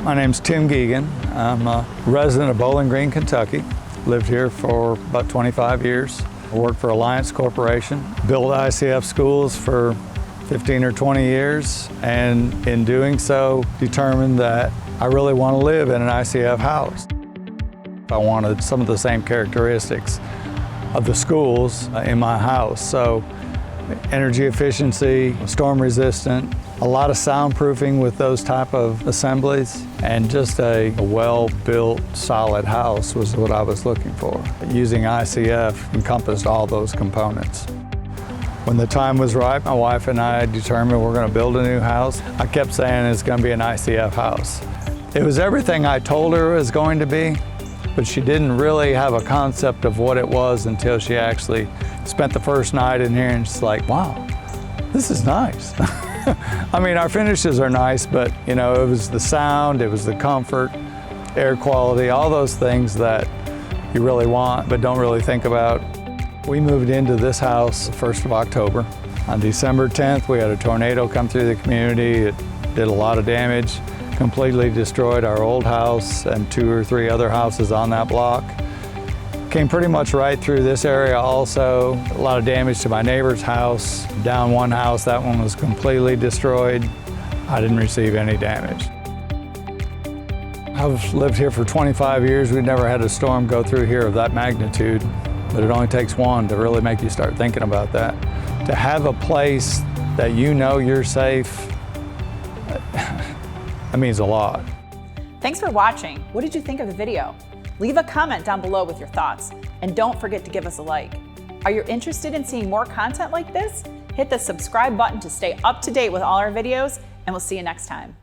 My name's Tim Geegan. I'm a resident of Bowling Green, Kentucky. Lived here for about 25 years. I worked for Alliance Corporation, built ICF schools for 15 or 20 years, and in doing so, determined that I really want to live in an ICF house. I wanted some of the same characteristics of the schools in my house. So energy efficiency, storm resistant, a lot of soundproofing with those type of assemblies, and just a well-built, solid house was what I was looking for. Using ICF encompassed all those components. When the time was right, my wife and I determined we're going to build a new house. I kept saying it's going to be an ICF house. It was everything I told her it was going to be, but she didn't really have a concept of what it was until she actually spent the first night in here, and she's like, wow, this is nice. I mean, our finishes are nice, but you know, it was the sound, it was the comfort, air quality, all those things that you really want but don't really think about. We moved into this house the 1st of October. On December 10th, we had a tornado come through the community. It did a lot of damage, completely destroyed our old house and 2 or 3 other houses on that block. Came pretty much right through this area also. A lot of damage to my neighbor's house. Down one house, that one was completely destroyed. I didn't receive any damage. I've lived here for 25 years. We've never had a storm go through here of that magnitude, but it only takes one to really make you start thinking about that. To have a place that you know you're safe, that means a lot. Thanks for watching. What did you think of the video? Leave a comment down below with your thoughts, and don't forget to give us a like. Are you interested in seeing more content like this? Hit the subscribe button to stay up to date with all our videos, and we'll see you next time.